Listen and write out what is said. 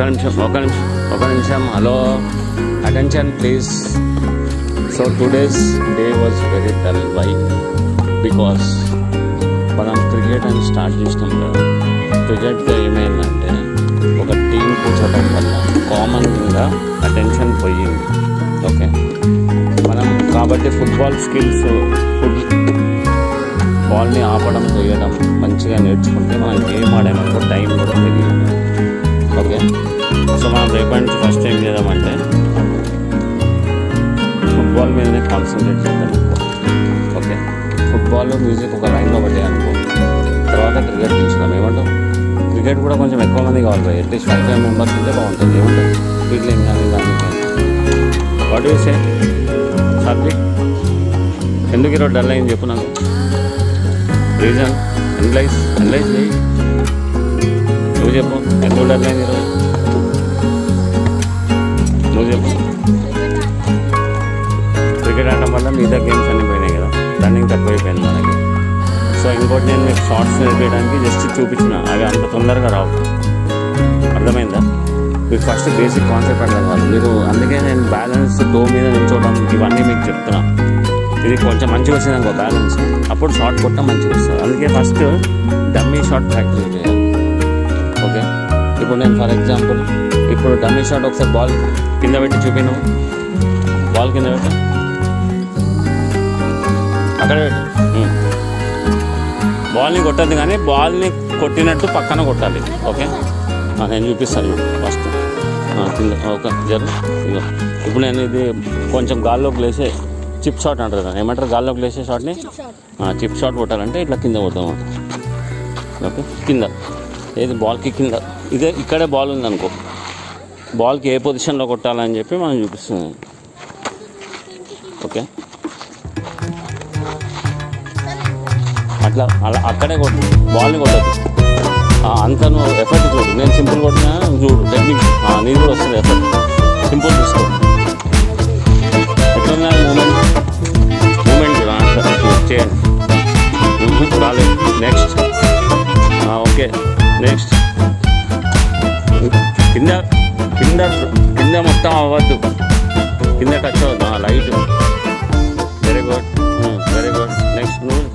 ఒక నిమిషం hello attention please. So today's day was very dull. Why? Because మనం cricket అని స్టార్ట్ చేసినాం కదా. క్రికెట్తో ఏమైందంటే ఒక టీం కూర్చోవడం వల్ల కామన్గా అటెన్షన్ పోయింది. ఓకే, మనం కాబట్టి ఫుట్బాల్ స్కిల్స్, బాల్ని ఆపడం చేయడం మంచిగా నేర్చుకుంటే మనం గేమ్ ఆడేమనుకో టైం కూడా తెలియదు. ఓకే, సో మనం రేపటి నుంచి ఫస్ట్ ఏం చేద్దామంటే ఫుట్బాల్ మీదనే కాన్సన్ట్రేట్ చేద్దాం. ఓకే, ఫుట్బాల్ మ్యూజిక్ ఒక లైన్లో పట్టే అనుకో, తర్వాత క్రికెట్ తీసుకున్నాం. ఏమంటాం? క్రికెట్ కూడా కొంచెం ఎక్కువ మంది కావాలి, అట్లీస్ట్ 5 మెంబర్స్ ఉంటే బాగుంటుంది. ఏమంటారు? ఫీల్డింగ్ కానీ దానికి వాట్ యూ సే సాత్విక్? ఎందుకు ఈరోజు డల్ అయింది చెప్పు నాకు. రీజన్ అనలైజ్ చేయి. నువ్వు చెప్పు ఎందుకు డల్ అయింది ఈరోజు, నువ్వు చెప్పు. క్రికెట్ ఆడడం వల్ల మిగతా గేమ్స్ అన్నీ పోయినాయి కదా, రన్నింగ్ తక్కువైపోయింది మనకి. సో ఇంకోటి నేను మీకు షార్ట్స్ నేర్పించడానికి జస్ట్ చూపించిన, అవి అంత తొందరగా రావు. అర్థమైందా? మీకు ఫస్ట్ బేసిక్ కాన్సెప్ట్ అర్థం కాదు మీరు. అందుకే నేను బ్యాలెన్స్ టో మీద నిల్చోవడం ఇవన్నీ మీకు చెప్తున్నా. ఇది కొంచెం మంచిగా వచ్చింది అనుకో బ్యాలెన్స్, అప్పుడు షార్ట్ కొట్టడం మంచిగా వస్తుంది. అందుకే ఫస్ట్ డమ్మీ షాట్ ప్రాక్టీస్ చేయాలి. ఓకే, ఇప్పుడు నేను ఫర్ ఎగ్జాంపుల్ ఇప్పుడు డమ్మీ షాట్ ఒకసారి బాల్ కింద పెట్టి చూపిను. బాల్ కింద పెట్టు, అక్కడ పెట్టు. బాల్ని కొట్టద్దు కానీ బాల్ని కొట్టినట్టు పక్కన కొట్టాలి. ఓకే, నేను చూపిస్తాను చూడు ఫస్ట్ కింద. ఓకే జరు ఇగో ఇప్పుడు నేను ఇది కొంచెం గాల్లోకి లేసే చిప్ షాట్ అంటారు కదా, ఏమంటారు? గాల్లోకి లేసే షాట్ని చిప్ షాట్ కొట్టాలంటే ఇట్లా కింద కొడతాం. ఓకే, కింద ఏది బాల్కి కింద, ఇదే ఇక్కడే బాల్ ఉందనుకో, బాల్కి ఏ పొజిషన్లో కొట్టాలని చెప్పి మనం చూపిస్తున్నాం. ఓకే, అట్లా అలా అక్కడే కొట్టు, బాల్ని కొట్టద్దు. అంత నువ్వు ఎఫర్ట్ చూడు. నేను సింపుల్ కొట్టినా చూడు టెక్నిక్, నీది కూడా వస్తుంది ఎఫర్ట్. సింపుల్ తీసుకో. ఎట్లా మూమెంట్ చేయండి. రాలేదు. నెక్స్ట్ ఓకే, నెక్స్ట్ కింద కింద కింద మొత్తం అవ్వద్దు, కింద టచ్ అవ్వద్దు, light. Very good, very good. Next నువ్వు